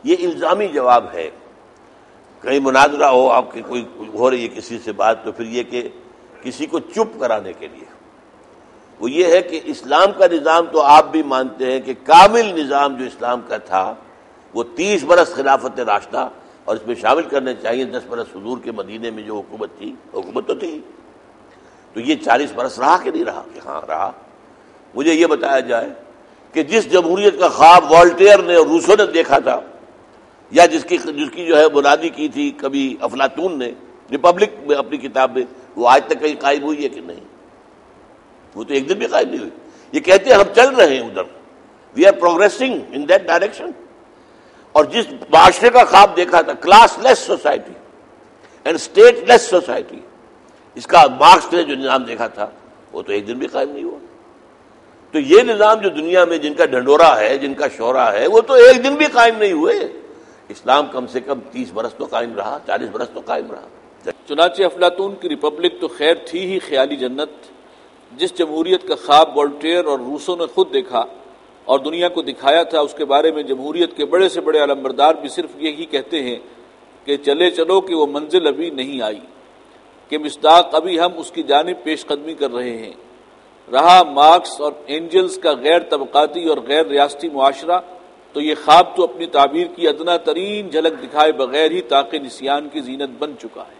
یہ الزامی جواب ہے. کہیں مناظرہ ہو، آپ کی کوئی ہو رہی ہے کسی سے بات، تو پھر یہ کہ کسی کو چپ کرانے کے لیے وہ یہ ہے کہ اسلام کا نظام تو آپ بھی مانتے ہیں کہ کامل نظام جو اسلام کا تھا وہ 30 برس خلافت راشدہ، اور اس میں شامل کرنے چاہیے 10 برس حضور کے مدینے میں جو حکومت تھی، حکومت تو تھی، تو یہ 40 برس رہا کہ نہیں رہا؟ کہ ہاں رہا. مجھے یہ بتایا جائے کہ جس جمہوریت کا خواب والٹیئر نے اور روسو نے دیکھا تھا، یا جس کی جو ہے بنیادی کی تھی کبھی افلاطون نے ریپبلک میں اپنی کتاب میں، وہ آج تک کہیں قائم ہوئی ہے کہ نہیں؟ وہ تو ایک دن بھی قائم نہیں ہوئی. یہ کہتے ہیں ہم چل رہے ہیں ادھر، we are progressing in that direction. اور جس معاشرے کا خواب دیکھا تھا، classless society and stateless society, اس کا مارکس نے جو نظام دیکھا تھا وہ تو ایک دن بھی قائم نہیں ہوا. تو یہ نظام جو دنیا میں جن کا ڈھنڈورا ہے، جن کا شورا ہے، وہ تو ایک دن بھی قائم نہیں ہوئے. اسلام کم سے کم 30 برس تو قائم رہا، 40 برس تو قائم رہا. چنانچہ افلاطون کی ریپبلک تو خیر تھی ہی خیالی جنت. جس جمہوریت کا خواب والٹیئر اور روسو نے خود دیکھا اور دنیا کو دکھایا تھا، اس کے بارے میں جمہوریت کے بڑے سے بڑے علمبردار بھی صرف یہی کہتے ہیں کہ چلے چلو کہ وہ منزل ابھی نہیں آئی، کہ مصداق ابھی ہم اس کی جانب پیش قدمی کر رہے ہیں. رہا مارکس اور اینجلز کا غیر طبقاتی اور غیر ریاستی معاشرہ، تو یہ خواب تو اپنی تعبیر کی ادنا ترین جھلک دکھائے بغیر ہی طاق نسیان کی زینت بن چکا ہے.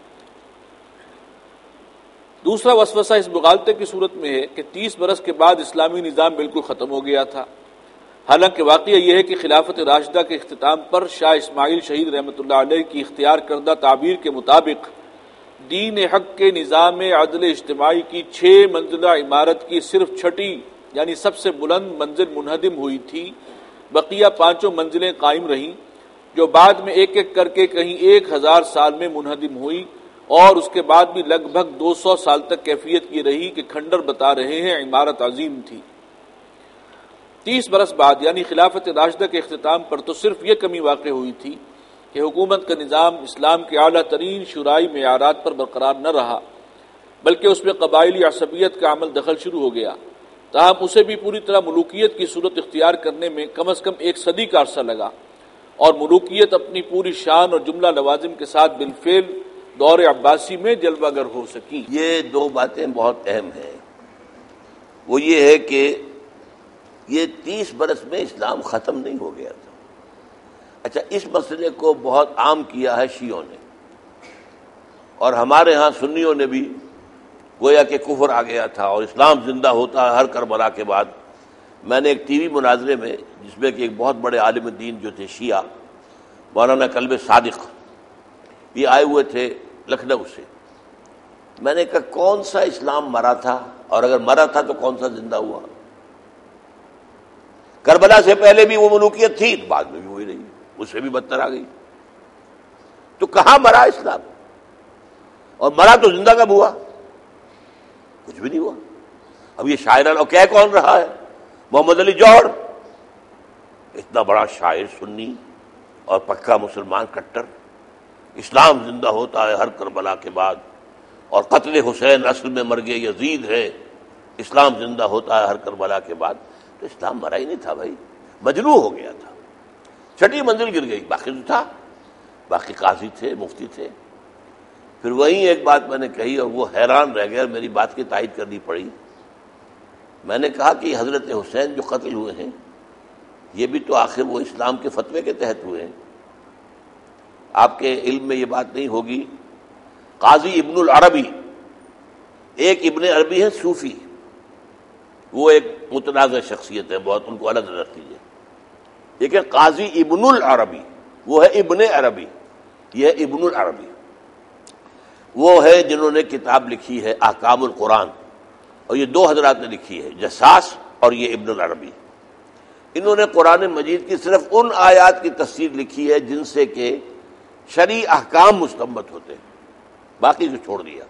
دوسرا وسوسہ اس مغالطے کی صورت میں ہے کہ 30 برس کے بعد اسلامی نظام بالکل ختم ہو گیا تھا. حالانکہ واقعہ یہ ہے کہ خلافت راشدہ کے اختتام پر شاہ اسماعیل شہید رحمۃ اللہ علیہ کی اختیار کردہ تعبیر کے مطابق دین حق کے نظام عدل اجتماعی کی 6 منزلہ عمارت کی صرف چھٹی یعنی سب سے بلند منزل منہدم ہوئی تھی. بقیہ 5 منزلیں قائم رہیں، جو بعد میں ایک ایک کر کے کہیں 1000 سال میں منہدم ہوئی، اور اس کے بعد بھی لگ بھگ 200 سال تک کیفیت یہ رہی کہ کھنڈر بتا رہے ہیں عمارت عظیم تھی. 30 برس بعد یعنی خلافت راشدہ کے اختتام پر تو صرف یہ کمی واقع ہوئی تھی کہ حکومت کا نظام اسلام کے اعلیٰ ترین شرعی معیارات پر برقرار نہ رہا، بلکہ اس میں قبائلی عصبیت کا عمل دخل شروع ہو گیا. تاہم اسے بھی پوری طرح ملوکیت کی صورت اختیار کرنے میں کم از کم 1 صدی کا عرصہ لگا، اور ملوکیت اپنی پوری شان اور جملہ لوازم کے ساتھ بالفعل دور عباسی میں جلوہ گر ہو سکی. یہ 2 باتیں بہت اہم ہیں. وہ یہ ہے کہ یہ 30 برس میں اسلام ختم نہیں ہو گیا تھا. اچھا، اس مسئلے کو بہت عام کیا ہے شیعوں نے، اور ہمارے ہاں سنیوں نے بھی گویا کہ کفر آ گیا تھا اور اسلام زندہ ہوتا ہے ہر کربلا کے بعد. میں نے ایک ٹی وی مناظرے میں، جس میں کہ ایک بہت بڑے عالم دین جو تھے شیعہ، مولانا کلب صادق، یہ آئے ہوئے تھے لکھنؤ سے. میں نے کہا کون سا اسلام مرا تھا، اور اگر مرا تھا تو کون سا زندہ ہوا؟ کربلا سے پہلے بھی وہ ملوکیت تھی، بعد میں بھی وہی رہی، اس سے بھی بدتر آ گئی. تو کہاں مرا اسلام؟ اور مرا تو زندہ کب ہوا؟ کچھ بھی نہیں ہوا. اب یہ شاعران اور کہہ کون رہا ہے؟ محمد علی جوہر، اتنا بڑا شاعر سنی اور پکا مسلمان کٹر. اسلام زندہ ہوتا ہے ہر کربلا کے بعد، اور قتل حسین اصل میں مرگ یزید ہے. اسلام زندہ ہوتا ہے ہر کربلا کے بعد. تو اسلام مرا ہی نہیں تھا بھائی، مجروح ہو گیا تھا. 6 منزل گر گئی، باقی تو تھا، باقی قاضی تھے، مفتی تھے. پھر وہیں ایک بات میں نے کہی اور وہ حیران رہ گیا، میری بات کی تائید کرنی پڑی. میں نے کہا کہ حضرت حسین جو قتل ہوئے ہیں، یہ بھی تو آخر وہ اسلام کے فتوے کے تحت ہوئے ہیں. آپ کے علم میں یہ بات نہیں ہوگی، قاضی ابن العربی، ایک ابن عربی ہے صوفی، وہ ایک متنازع شخصیت ہے بہت، ان کو الگ رکھ لیجیے. ایک ہے قاضی ابن العربی، وہ ہے ابن عربی، یہ ہے ابن العربی. وہ ہے جنہوں نے کتاب لکھی ہے احکام القرآن، اور یہ 2 حضرات نے لکھی ہے، جساس اور یہ ابن العربی. انہوں نے قرآن مجید کی صرف ان آیات کی تفسیر لکھی ہے جن سے کہ شرعی احکام مستنبط ہوتے ہیں، باقی کو چھوڑ دیا.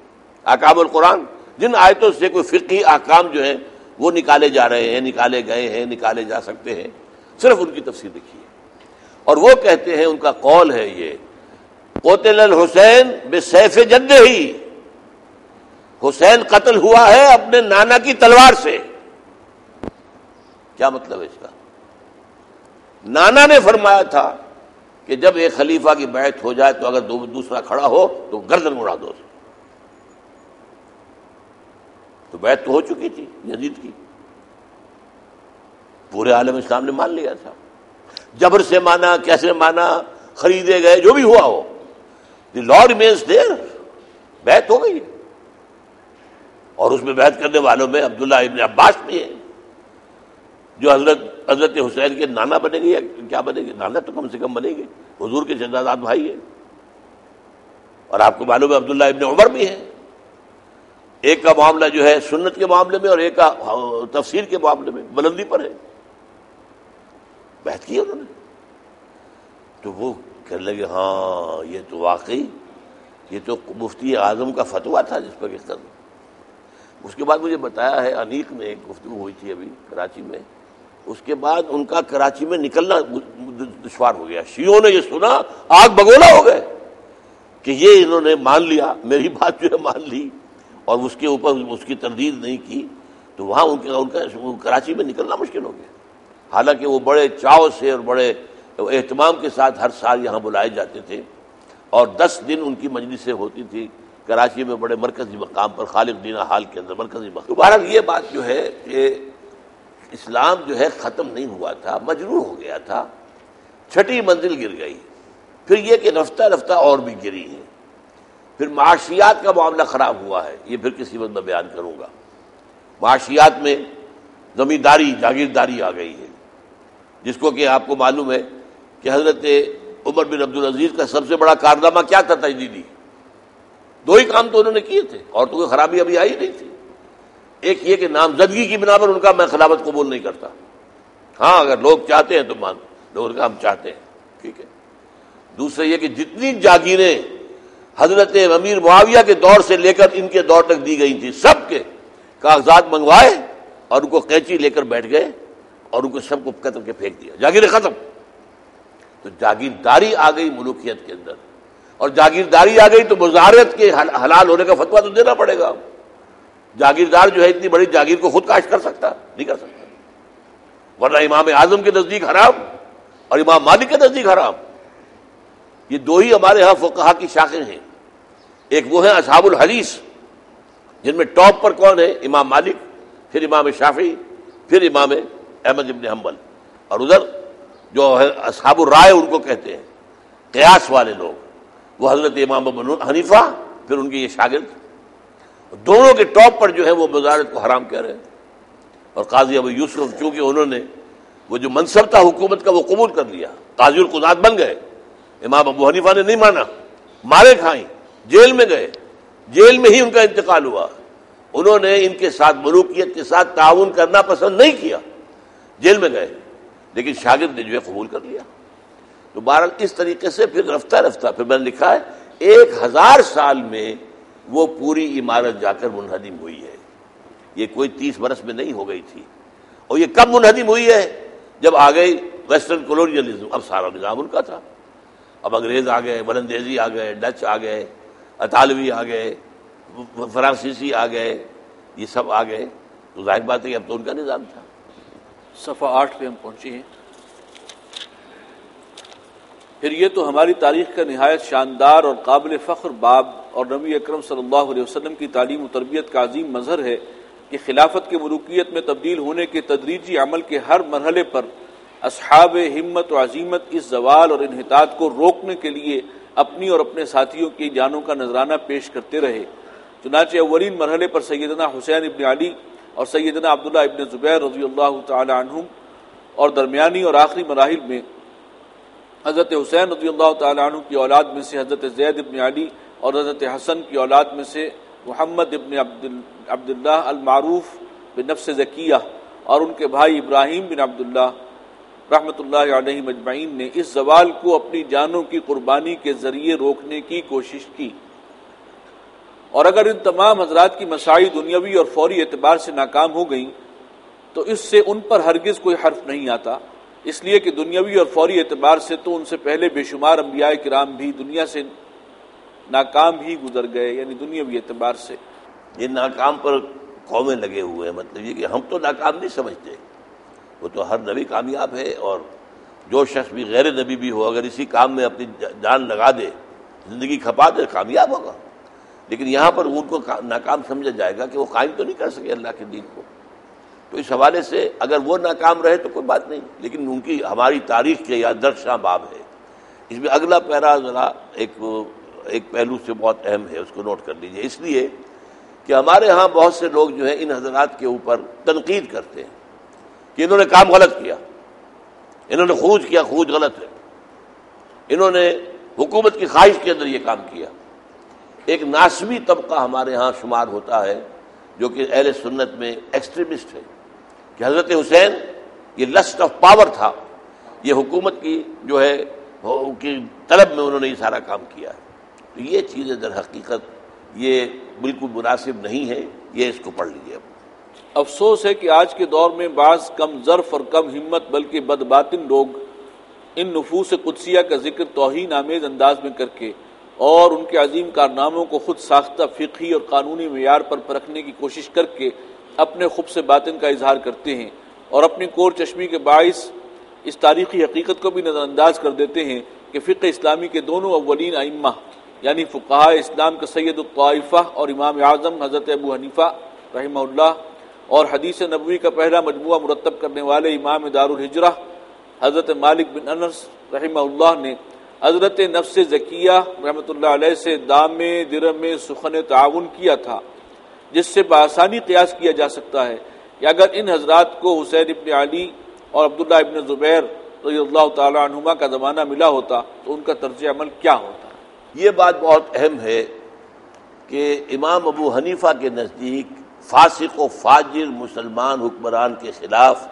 احکام القرآن، جن آیتوں سے کوئی فقہی احکام جو ہیں وہ نکالے جا رہے ہیں، نکالے گئے ہیں، نکالے جا سکتے ہیں، صرف ان کی تفسیر لکھی ہے. اور وہ کہتے ہیں، ان کا قول ہے یہ، قتل الحسین بسیف جدہ، حسین قتل ہوا ہے اپنے نانا کی تلوار سے. کیا مطلب ہے اس کا؟ نانا نے فرمایا تھا کہ جب ایک خلیفہ کی بیعت ہو جائے تو اگر دوسرا کھڑا ہو تو گردن اڑا دو. تو بیعت تو ہو چکی تھی یزید کی, پورے عالم اسلام نے مان لیا تھا. جبر سے مانا, کیسے مانا, خریدے گئے, جو بھی ہوا ہو, دی لا ریمینز دیئر, بیعت ہو گئی. اور اس میں بیعت کرنے والوں میں عبداللہ ابن عباس بھی ہے, جو حضرت حسین کے نانا بنے گے, یا کیا بنے گے, نانا تو کم سے کم بنے گے, حضور کے شہزاد بھائی ہیں. اور آپ کو معلوم ہے عبداللہ ابن عمر بھی ہے. ایک کا معاملہ جو ہے سنت کے معاملے میں اور ایک کا تفسیر کے معاملے میں بلندی پر ہے. بیعت کی انہوں نے. تو وہ کہنے لگے ہاں یہ تو واقعی یہ تو مفتی اعظم کا فتویٰ تھا جس پر کس طرح. اس کے بعد مجھے بتایا ہے, انیق میں ایک گفتگو ہوئی تھی ابھی کراچی میں, اس کے بعد ان کا کراچی میں نکلنا دشوار ہو گیا. شیعوں نے یہ سنا آگ بگولا ہو گئے کہ یہ انہوں نے مان لیا, میری بات جو ہے مان لی اور اس کے اوپر اس کی تردید نہیں کی, تو وہاں ان کا کراچی میں نکلنا مشکل ہو گیا. حالانکہ وہ بڑے چاو سے اور بڑے اہتمام کے ساتھ ہر سال یہاں بلائے جاتے تھے, اور 10 دن ان کی مجلسیں ہوتی تھی کراچی میں بڑے مرکزی مقام پر, خالق دینہ ہال کے اندر مرکزی مقام. بہرحال یہ بات جو ہے کہ اسلام جو ہے ختم نہیں ہوا تھا, مجروح ہو گیا تھا, 6ٹھی منزل گر گئی. پھر یہ کہ رفتہ رفتہ اور بھی گری ہے. پھر معاشیات کا معاملہ خراب ہوا ہے, یہ پھر کسی وقت میں بیان کروں گا. معاشیات میں زمینداری جاگیرداری آ گئی ہے, جس کو کہ آپ کو معلوم ہے کہ حضرت عمر بن عبدالعزیز کا سب سے بڑا کارنامہ کیا تھا تجدیدی؟ 2 ہی کام تو انہوں نے کیے تھے, اور تو کوئی خرابی ابھی آئی نہیں تھی. ایک یہ کہ نامزدگی کی بنا پر ان کا میں خلافت قبول نہیں کرتا. ہاں اگر لوگ چاہتے ہیں تو مان, لوگوں کا ہم چاہتے ہیں, ٹھیک ہے. دوسرا یہ کہ جتنی جاگیریں حضرت امیر معاویہ کے دور سے لے کر ان کے دور تک دی گئی تھی, سب کے کاغذات منگوائے اور ان کو قینچی لے کر بیٹھ گئے اور ان کو سب کو قتل کے پھینک دیا, جاگیریں ختم. تو جاگیرداری آ گئی ملوکیت کے اندر, اور جاگیرداری آ گئی تو مزارعت کے حلال ہونے کا فتویٰ تو دینا پڑے گا. جاگیردار جو ہے اتنی بڑی جاگیر کو خود کاشت کر سکتا نہیں کر سکتا, ورنہ امام اعظم کے نزدیک حرام اور امام مالک کے نزدیک حرام. یہ 2 ہی ہمارے ہاں فقہا کی شاخیں ہیں. ایک وہ ہیں اصحاب الحدیث, جن میں ٹاپ پر کون ہے؟ امام مالک, پھر امام شافعی, پھر امام احمد بن حنبل. اور ادھر جو ہے اصحاب الرائے ان کو کہتے ہیں, قیاس والے لوگ, وہ حضرت امام ابو حنیفہ, پھر ان کے یہ شاگرد. دونوں کے ٹاپ پر جو ہے وہ مزارعت کو حرام کہہ رہے ہیں. اور قاضی ابو یوسف چونکہ انہوں نے وہ جو منصب تھا حکومت کا وہ قبول کر لیا, قاضی القضات بن گئے. امام ابو حنیفہ نے نہیں مانا, مارے کھائیں, جیل میں گئے, جیل میں ہی ان کا انتقال ہوا. انہوں نے ان کے ساتھ ملوکیت کے ساتھ تعاون کرنا پسند نہیں کیا, جیل میں گئے, لیکن شاگرد نے جو ہے قبول کر لیا. تو بہرحال اس طریقے سے پھر رفتہ رفتہ, پھر میں نے لکھا ہے 1000 سال میں وہ پوری عمارت جا کر منہدم ہوئی ہے. یہ کوئی 30 برس میں نہیں ہو گئی تھی. اور یہ کب منہدم ہوئی ہے؟ جب آ گئی ویسٹرن کولونیلزم. اب سارا نظام ان کا تھا, اب انگریز آ گئے, ولندیزی آ گئے, ڈچ آ گئے, اطالوی آ گئے, فرانسیسی آ گئے, یہ سب آ گئے. تو ظاہر بات ہے کہ اب تو ان کا نظام تھا. صفحہ 8 پہ ہم پہنچے ہیں. پھر یہ تو ہماری تاریخ کا نہایت شاندار اور قابل فخر باب اور نبی اکرم صلی اللہ علیہ وسلم کی تعلیم و تربیت کا عظیم مظہر ہے کہ خلافت کے ملوکیت میں تبدیل ہونے کے تدریجی عمل کے ہر مرحلے پر اصحاب ہمت و عزیمت اس زوال اور انحطاط کو روکنے کے لیے اپنی اور اپنے ساتھیوں کی جانوں کا نذرانہ پیش کرتے رہے. چنانچہ اولین مرحلے پر سیدنا حسین ابن علی اور سیدنا عبداللہ ابن زبیر رضی اللہ تعالی عنہم, اور درمیانی اور آخری مراحل میں حضرت حسین رضی اللہ تعالی عنہ کی اولاد میں سے حضرت زید ابن علی اور حضرت حسن کی اولاد میں سے محمد ابن عبداللہ المعروف بنفس زکیہ اور ان کے بھائی ابراہیم بن عبداللہ رحمۃ اللہ علیہ مجمعین نے اس زوال کو اپنی جانوں کی قربانی کے ذریعے روکنے کی کوشش کی. اور اگر ان تمام حضرات کی مساعی دنیاوی اور فوری اعتبار سے ناکام ہو گئیں تو اس سے ان پر ہرگز کوئی حرف نہیں آتا, اس لیے کہ دنیاوی اور فوری اعتبار سے تو ان سے پہلے بے شمار انبیاء کرام بھی دنیا سے ناکام ہی گزر گئے. یعنی دنیاوی اعتبار سے یہ ناکام پر قومیں لگے ہوئے ہیں. مطلب یہ کہ ہم تو ناکام نہیں سمجھتے, وہ تو ہر نبی کامیاب ہے اور جو شخص بھی غیر نبی بھی ہو اگر اسی کام میں اپنی جان لگا دے، زندگی کھپا دے، کامیاب ہوگا. لیکن یہاں پر ان کو ناکام سمجھا جائے گا کہ وہ قائم تو نہیں کر سکے اللہ کے دین کو. تو اس حوالے سے اگر وہ ناکام رہے تو کوئی بات نہیں، لیکن ان کی ہماری تاریخ کے یا درشاں باب ہے. اس میں اگلا پیرا ذرا ایک پہلو سے بہت اہم ہے، اس کو نوٹ کر لیجئے. اس لیے کہ ہمارے ہاں بہت سے لوگ جو ہیں ان حضرات کے اوپر تنقید کرتے ہیں کہ انہوں نے کام غلط کیا، انہوں نے خروج کیا، خروج غلط ہے، انہوں نے حکومت کی خواہش کے اندر یہ کام کیا. ایک ناسبی طبقہ ہمارے ہاں شمار ہوتا ہے جو کہ اہل سنت میں ایکسٹریمسٹ ہے کہ حضرت حسین یہ لسٹ آف پاور تھا، یہ حکومت کی جو ہے کی طلب میں انہوں نے یہ سارا کام کیا ہے. تو یہ چیزیں در حقیقت یہ بالکل مناسب نہیں ہے. یہ اس کو پڑھ لیجیے. افسوس ہے کہ آج کے دور میں بعض کم ظرف اور کم ہمت بلکہ بدباطن لوگ ان نفوس قدسیہ کا ذکر توہین آمیز انداز میں کر کے اور ان کے عظیم کارناموں کو خود ساختہ فقہی اور قانونی معیار پر پرکھنے کی کوشش کر کے اپنے خبث باطن کا اظہار کرتے ہیں اور اپنی کور چشمی کے باعث اس تاریخی حقیقت کو بھی نظر انداز کر دیتے ہیں کہ فقہ اسلامی کے دونوں اولین ائمہ یعنی فقہاء اسلام کا سید الطائفہ اور امام اعظم حضرت ابو حنیفہ رحمہ اللہ اور حدیث نبوی کا پہلا مجموعہ مرتب کرنے والے امام دار الہجرہ حضرت مالک بن انس رحمہ اللہ نے حضرت نفس زکیہ رحمۃ اللہ علیہ سے دام درم سخن تعاون کیا تھا، جس سے بآسانی قیاس کیا جا سکتا ہے کہ اگر ان حضرات کو حسین ابن علی اور عبداللہ ابن زبیر رضی اللہ تعالی عنہما کا زمانہ ملا ہوتا تو ان کا طرز عمل کیا ہوتا. یہ بات بہت اہم ہے کہ امام ابو حنیفہ کے نزدیک فاسق و فاجر مسلمان حکمران کے خلاف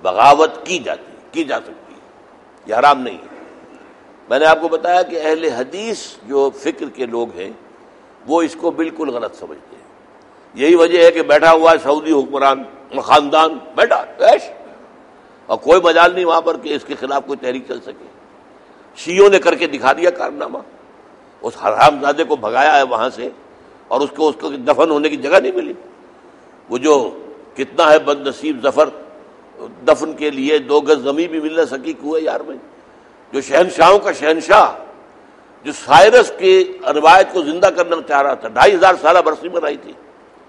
بغاوت کی جا سکتی ہے، یہ حرام نہیں ہے. میں نے آپ کو بتایا کہ اہل حدیث جو فکر کے لوگ ہیں وہ اس کو بالکل غلط سمجھتے ہیں. یہی وجہ ہے کہ بیٹھا ہوا ہے سعودی حکمران خاندان بیٹھا ایش، اور کوئی مجال نہیں وہاں پر کہ اس کے خلاف کوئی تحریک چل سکے. شیعوں نے کر کے دکھا دیا کارنامہ، اس حرام زادے کو بھگایا ہے وہاں سے اور اس کو دفن ہونے کی جگہ نہیں ملی. وہ جو کتنا ہے بد نصیب ظفر، دفن کے لیے 2 گز زمین بھی مل نہ سکی کوئے یار میں. جو شہنشاہوں کا شہنشاہ، جو سائرس کی روایت کو زندہ کرنا چاہ رہا تھا، 2500 سالہ برسی میں رہی تھی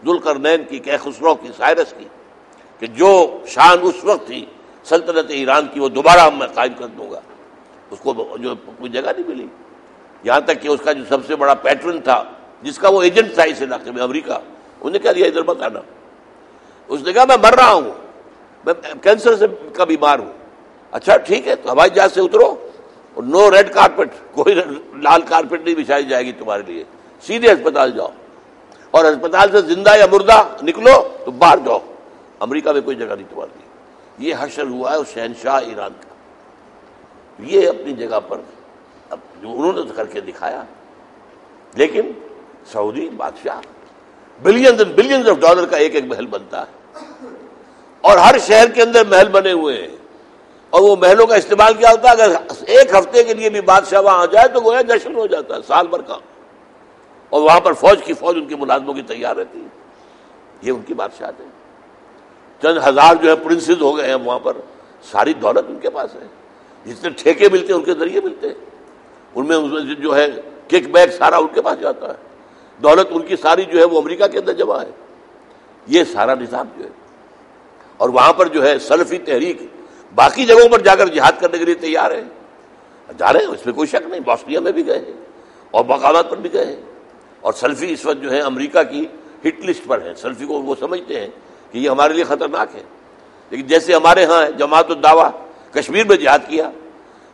ذوالقرنین کی، کیخسرو کی، سائرس کی، کہ جو شان اس وقت تھی سلطنت ایران کی وہ دوبارہ میں قائم کر دوں گا، اس کو جو کوئی جگہ نہیں ملی. یہاں تک کہ اس کا جو سب سے بڑا پیٹرن تھا جس کا وہ ایجنٹ تھا اس علاقے میں امریکہ، انہوں نے کہہ دیا ادھر مت آنا. اس نے کہا میں مر رہا ہوں، میں کینسر سے کا بیمار ہوں. اچھا ٹھیک ہے تو ہوائی جہاز سے اترو، نو ریڈ کارپٹ، کوئی لال کارپٹ نہیں بچھائی جائے گی تمہارے لیے، سیدھے اسپتال جاؤ اور اسپتال سے زندہ یا مردہ نکلو تو باہر جاؤ، امریکہ میں کوئی جگہ نہیں تمہارے لیے. یہ حشر ہوا ہے اس شہنشاہ ایران کا. یہ اپنی جگہ پر جو انہوں نے کر کے دکھایا. لیکن سعودی بادشاہ billions and billions of dollar کا ایک محل بنتا ہے اور ہر شہر کے اندر محل بنے ہوئے ہیں، اور وہ محلوں کا استعمال کیا ہوتا ہے اگر 1 ہفتے کے لیے بھی بادشاہ وہاں آ جائے تو گویا جشن ہو جاتا ہے سال بھر کا، اور وہاں پر فوج ان کے ملازموں کی تیار رہتی ہے. یہ ان کی بادشاہت ہے. چند ہزار جو ہے پرنسز ہو گئے ہیں وہاں پر، ساری دولت ان کے پاس ہے، جتنے ٹھیکے ملتے ہیں ان کے ذریعے ملتے ہیں، ان میں جو ہے کک بیک سارا ان کے پاس جاتا ہے، دولت ان کی ساری جو ہے وہ امریکہ کے اندر جمع ہے. یہ سارا نظام جو ہے، اور وہاں پر جو ہے سلفی تحریک باقی جگہوں پر جا کر جہاد کرنے کے لیے تیار ہے، جا رہے ہیں، اس میں کوئی شک نہیں. بوسنیا میں بھی گئے ہیں اور مقامات پر بھی گئے ہیں، اور سلفی اس وقت جو ہے امریکہ کی ہٹ لسٹ پر ہیں. سلفی کو وہ سمجھتے ہیں کہ یہ ہمارے لیے خطرناک ہے. لیکن جیسے ہمارے ہاں جماعت الدعوہ کشمیر میں جہاد کیا،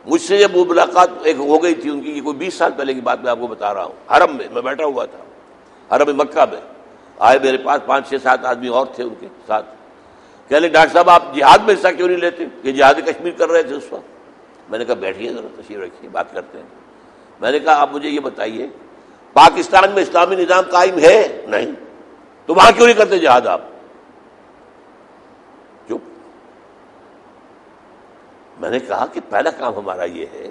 مجھ سے جب وہ ملاقات ایک ہو گئی تھی ان کی، کوئی 20 سال پہلے کی بات میں آپ کو بتا رہا ہوں، حرم میں بیٹھا ہوا تھا، حرم مکہ میں آئے میرے پاس 5 6 7 آدمی اور تھے ان کے ساتھ. کہہ لیں ڈاکٹر صاحب آپ جہاد میں حصہ کیوں نہیں لیتے؟ یہ جہاد کشمیر کر رہے تھے اس وقت. میں نے کہا بیٹھیے ذرا، تشریف رکھیے، بات کرتے ہیں. میں نے کہا آپ مجھے یہ بتائیے پاکستان میں اسلامی نظام قائم ہے؟ نہیں. تو وہاں کیوں نہیں کرتے جہاد آپ؟ چپ. میں نے کہا کہ پہلا کام ہمارا یہ ہے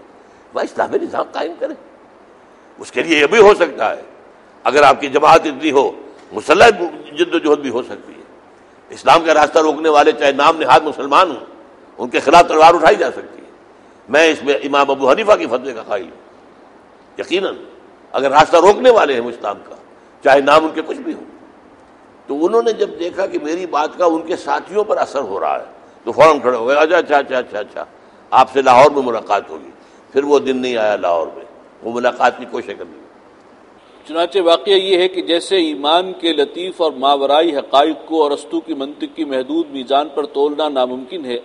وہاں اسلامی نظام قائم کریں. اس کے لیے یہ بھی ہو سکتا ہے اگر آپ کی جماعت اتنی ہو، مسلح جد و جہد بھی ہو سکتی ہے. اسلام کا راستہ روکنے والے چاہے نام نہاد مسلمان ہوں، ان کے خلاف تلوار اٹھائی جا سکتی ہے. میں اس میں امام ابو حنیفہ کی فتوے کا قائل ہوں یقیناً، اگر راستہ روکنے والے ہیں مجتمع کا، چاہے نام ان کے کچھ بھی ہو، تو انہوں نے جب دیکھا کہ میری بات کا ان کے ساتھیوں پر اثر ہو رہا ہے تو فوراً کھڑے ہو گئے، اچھا آپ سے لاہور میں ملاقات ہوگی۔ پھر وہ دن نہیں آیا لاہور میں، وہ ملاقات کی کوشش کرنی۔ چنانچہ واقعہ یہ ہے کہ جیسے ایمان کے لطیف اور ماورائی حقائق کو ارسطو کی منطق کی محدود میزان پر تولنا ناممکن ہے،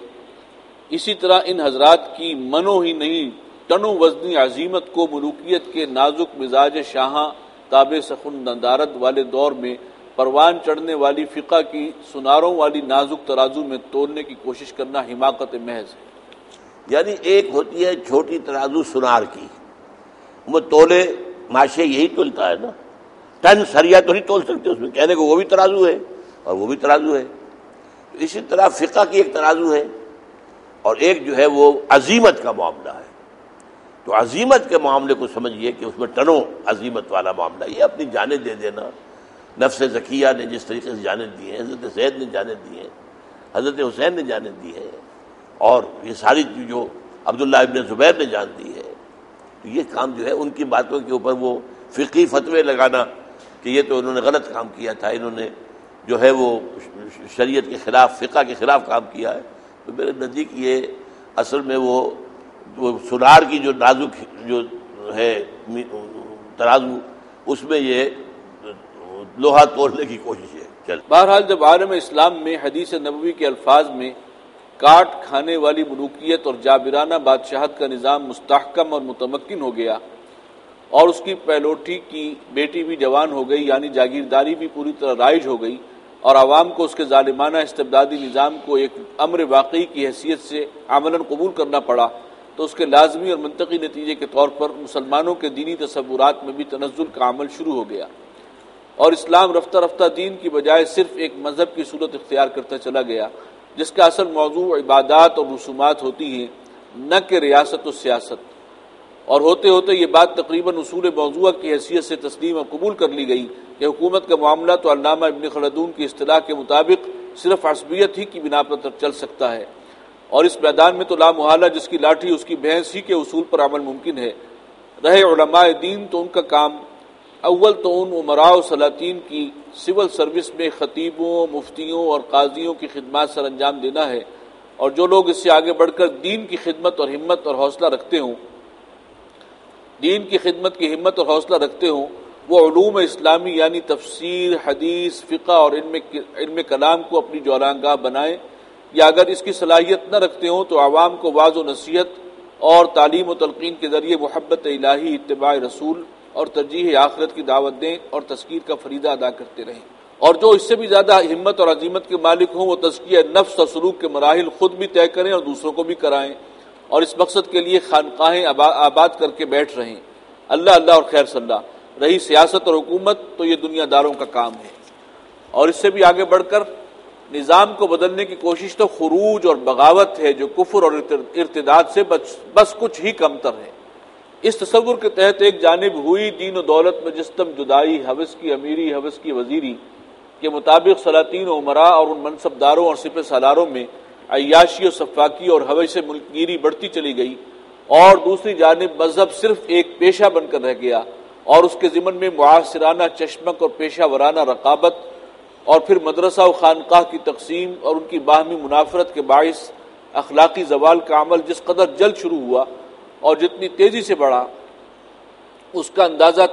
اسی طرح ان حضرات کی منو ہی نہیں ٹنو وزنی عظیمت کو ملوکیت کے نازک مزاج شاہاں تابع سخن ندارت والے دور میں پروان چڑھنے والی فقہ کی سناروں والی نازک ترازو میں تولنے کی کوشش کرنا حماقت محض ہے۔ یعنی ایک ہوتی ہے چھوٹی ترازو سنار کی، وہ تولے ماشے یہی تولتا ہے نا، ٹن سریا تو نہیں تول سکتے اس میں، کہنے کو وہ بھی ترازو ہے اور وہ بھی ترازو ہے۔ تو اسی طرح فقہ کی ایک ترازو ہے اور ایک جو ہے وہ عظیمت کا معاملہ ہے۔ تو عظیمت کے معاملے کو سمجھیے کہ اس میں ٹنوں عظیمت والا معاملہ، یہ اپنی جانیں دے دینا، نفس زکیہ نے جس طریقے سے جانیں دی ہیں، حضرت زید نے جانیں دی ہیں، حضرت حسین نے جانیں دی ہے، اور یہ ساری جو عبداللہ ابن زبیر نے جان دی ہے، تو یہ کام جو ہے ان کی باتوں کے اوپر وہ فقہی فتوے لگانا کہ یہ تو انہوں نے غلط کام کیا تھا، انہوں نے جو ہے وہ شریعت کے خلاف، فقہ کے خلاف کام کیا ہے، تو میرے نزدیک یہ اصل میں وہ سنار کی جو نازک جو ہے ترازو، اس میں یہ لوہا توڑنے کی کوشش ہے۔ بہرحال جب عالم اسلام میں حدیث نبوی کے الفاظ میں کاٹ کھانے والی ملوکیت اور جابرانہ بادشاہت کا نظام مستحکم اور متمکن ہو گیا اور اس کی پہلوٹی کی بیٹی بھی جوان ہو گئی، یعنی جاگیرداری بھی پوری طرح رائج ہو گئی، اور عوام کو اس کے ظالمانہ استبدادی نظام کو ایک امر واقعی کی حیثیت سے عملاً قبول کرنا پڑا، تو اس کے لازمی اور منطقی نتیجے کے طور پر مسلمانوں کے دینی تصورات میں بھی تنزل کا عمل شروع ہو گیا، اور اسلام رفتہ رفتہ دین کی بجائے صرف ایک مذہب کی صورت اختیار کرتا چلا گیا، جس کا اصل موضوع عبادات اور رسومات ہوتی ہیں، نہ کہ ریاست و سیاست۔ اور ہوتے ہوتے یہ بات تقریباً اصول موضوع کی حیثیت سے تسلیم اور قبول کر لی گئی کہ حکومت کا معاملہ تو علامہ ابن خلدون کی اصطلاح کے مطابق صرف عصبیت ہی کی بنا پر چل سکتا ہے، اور اس میدان میں تو لا محالہ جس کی لاٹھی اس کی بھینس ہی کے اصول پر عمل ممکن ہے۔ رہے علماء دین تو ان کا کام اول تو ان امراء و سلاطین کی سول سروس میں خطیبوں، مفتیوں اور قاضیوں کی خدمات سر انجام دینا ہے، اور جو لوگ اس سے آگے بڑھ کر دین کی خدمت اور ہمت اور حوصلہ رکھتے ہوں، دین کی خدمت کی ہمت اور حوصلہ رکھتے ہوں، وہ علوم اسلامی یعنی تفسیر، حدیث، فقہ اور علم کلام کو اپنی جولانگاہ بنائیں، یا اگر اس کی صلاحیت نہ رکھتے ہوں تو عوام کو واعظ و نصیحت اور تعلیم و تلقین کے ذریعے محبت الہی، اتباع رسول اور ترجیح آخرت کی دعوت دیں اور تذکیر کا فریضہ ادا کرتے رہیں، اور جو اس سے بھی زیادہ ہمت اور عزیمت کے مالک ہوں وہ تزکیہ نفس اور سلوک کے مراحل خود بھی طے کریں اور دوسروں کو بھی کرائیں، اور اس مقصد کے لیے خانقاہیں آباد کر کے بیٹھ رہیں۔ اللہ اللہ اور خیر صلی اللہ۔ رہی سیاست اور حکومت تو یہ دنیا داروں کا کام ہے، اور اس سے بھی آگے بڑھ کر نظام کو بدلنے کی کوشش تو خروج اور بغاوت ہے جو کفر اور ارتداد سے بس کچھ ہی کم تر ہے۔ اس تصور کے تحت ایک جانب ہوئی دین و دولت میں جستم جدائی، حوث کی امیری، حوث کی وزیری کے مطابق سلاطین و عمراء اور ان منصبداروں اور سپہ سالاروں میں عیاشی و سفاکی اور حوث ملک گیری بڑھتی چلی گئی، اور دوسری جانب مذہب صرف ایک پیشہ بن کر رہ گیا، اور اس کے ضمن میں معاصرانہ چشمک اور پیشہ ورانہ رقابت، اور پھر مدرسہ و خانقاہ کی تقسیم اور ان کی باہمی منافرت کے باعث اخلاقی زوال کا عمل جس قدر جلد شروع ہوا اور جتنی تیزی سے بڑھا، اس کا اندازہ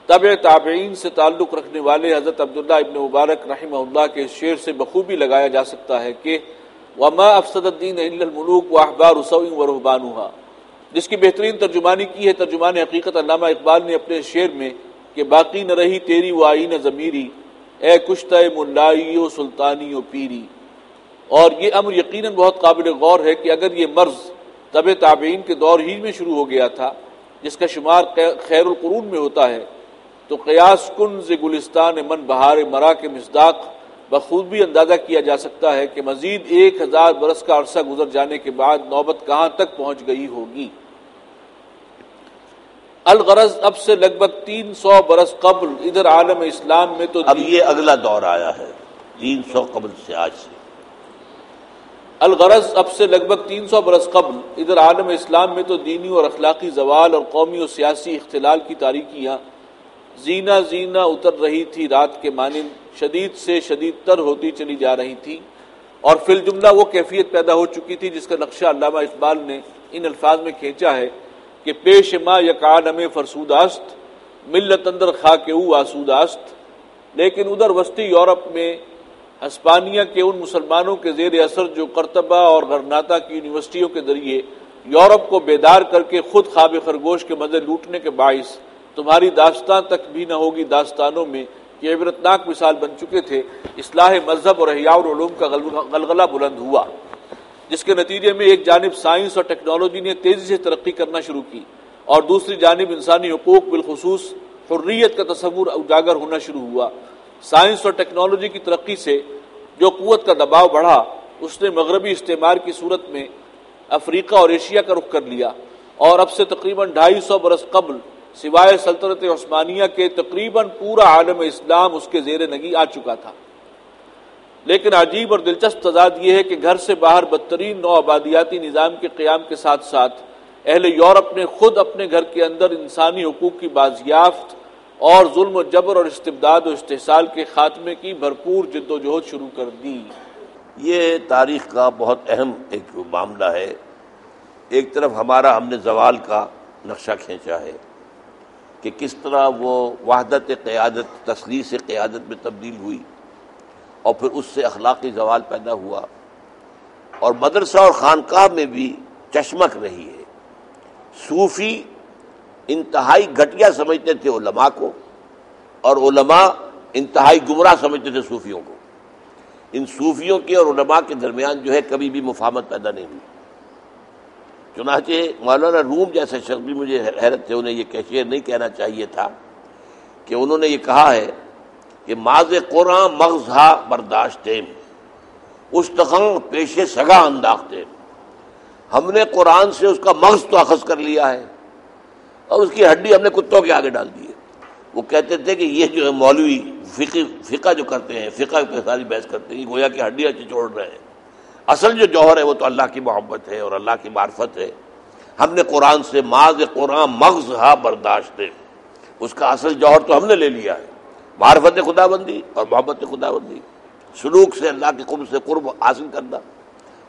تبع تابعین سے تعلق رکھنے والے حضرت عبداللہ ابن مبارک رحمہ اللہ کے شعر سے بخوبی لگایا جا سکتا ہے کہ وَمَا أَفْسَدَ الدِّينَ إِلَّا الْمُلُوكُ وَأَحْبَارُ سَوْءٍ وَرُهْبَانُهَا، جس کی بہترین ترجمانی کی ہے ترجمان حقیقت علامہ اقبال نے اپنے شعر میں کہ باقی نہ رہی تیری وہ آئین ضمیری، اے کشتہ ملائی و سلطانی و پیری۔ اور یہ امر یقیناً بہت قابل غور ہے کہ اگر یہ مرض تبع تابعین کے دور ہی میں شروع ہو گیا تھا، جس کا شمار خیر القرون میں ہوتا ہے، تو قیاس کن ز گلستان من بہار مرا کے مصداق بخوبی اندازہ کیا جا سکتا ہے کہ مزید 1000 برس کا عرصہ گزر جانے کے بعد نوبت کہاں تک پہنچ گئی ہوگی۔ الغرض اب سے لگ بھگ 300 برس قبل ادھر عالم اسلام میں تو اب یہ اگلا دور آیا ہے 300 قبل سے آج سے، الغرض اب سے لگ بھگ 300 برس قبل ادھر عالم اسلام میں تو دینی اور اخلاقی زوال اور قومی اور سیاسی اختلال کی تاریکیاں زینہ زینہ اتر رہی تھی، رات کے مانند شدید سے شدید تر ہوتی چلی جا رہی تھی، اور فی الجملہ وہ کیفیت پیدا ہو چکی تھی جس کا نقشہ علامہ اقبال نے ان الفاظ میں کھینچا ہے کہ پیش ما یکعالم فرسوداست ملت اندر خاک او آسوداست۔ لیکن ادھر وسطی یورپ میں ہسپانیہ کے ان مسلمانوں کے زیر اثر جو قرطبہ اور غرناطہ کی یونیورسٹیوں کے ذریعے یورپ کو بیدار کر کے خود خواب خرگوش کے مزے لوٹنے کے باعث تمہاری داستان تک بھی نہ ہوگی داستانوں میں یہ عبرتناک مثال بن چکے تھے، اصلاح مذہب اور احیاء العلوم کا غلغلہ بلند ہوا، جس کے نتیجے میں ایک جانب سائنس اور ٹیکنالوجی نے تیزی سے ترقی کرنا شروع کی اور دوسری جانب انسانی حقوق بالخصوص حریت کا تصور اجاگر ہونا شروع ہوا۔ سائنس اور ٹیکنالوجی کی ترقی سے جو قوت کا دباؤ بڑھا اس نے مغربی استعمار کی صورت میں افریقہ اور ایشیا کا رخ کر لیا، اور اب سے تقریباً 250 برس قبل سوائے سلطنت عثمانیہ کے تقریباً پورا عالم اسلام اس کے زیر نگی آ چکا تھا۔ لیکن عجیب اور دلچسپ تضاد یہ ہے کہ گھر سے باہر بدترین نو آبادیاتی نظام کے قیام کے ساتھ ساتھ اہل یورپ نے خود اپنے گھر کے اندر انسانی حقوق کی بازیافت اور ظلم و جبر اور استبداد و استحصال کے خاتمے کی بھرپور جد و جہد شروع کر دی۔ یہ تاریخ کا بہت اہم ایک معاملہ ہے۔ ایک طرف ہم نے زوال کا نقشہ کھینچا ہے کہ کس طرح وہ وحدت قیادت تثلیث قیادت میں تبدیل ہوئی اور پھر اس سے اخلاقی زوال پیدا ہوا، اور مدرسہ اور خانقاہ میں بھی چشمک رہی ہے۔ صوفی انتہائی گھٹیا سمجھتے تھے علماء کو، اور علماء انتہائی گمراہ سمجھتے تھے صوفیوں کو۔ ان صوفیوں کے اور علماء کے درمیان جو ہے کبھی بھی مفاہمت پیدا نہیں ہوئی۔ چنانچہ مولانا روم جیسے شخص بھی مجھے حیرت تھے، انہیں یہ کیشیئر نہیں کہنا چاہیے تھا کہ انہوں نے یہ کہا ہے کہ ماز قرآن مغزہ برداشتیم استخن پیش سگا انداختیم، ہم نے قرآن سے اس کا مغز تو اخذ کر لیا ہے اور اس کی ہڈی ہم نے کتوں کے آگے ڈال دی ہے۔ وہ کہتے تھے کہ یہ جو ہے مولوی فقہ جو کرتے ہیں، فقہ پہ ساری بحث کرتے ہیں، گویا کہ ہڈیاں چچوڑ رہے ہیں، اصل جو جوہر ہے وہ تو اللہ کی محبت ہے اور اللہ کی معرفت ہے۔ ہم نے قرآن سے ماز قرآن مغز ہا برداشت، اس کا اصل جوہر تو ہم نے لے لیا ہے، معرفت خدا بندی اور محبت خدا بندی، سلوک سے اللہ کے قرب سے قرب حاصل کرنا،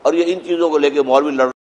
اور یہ ان چیزوں کو لے کے مولوی لڑ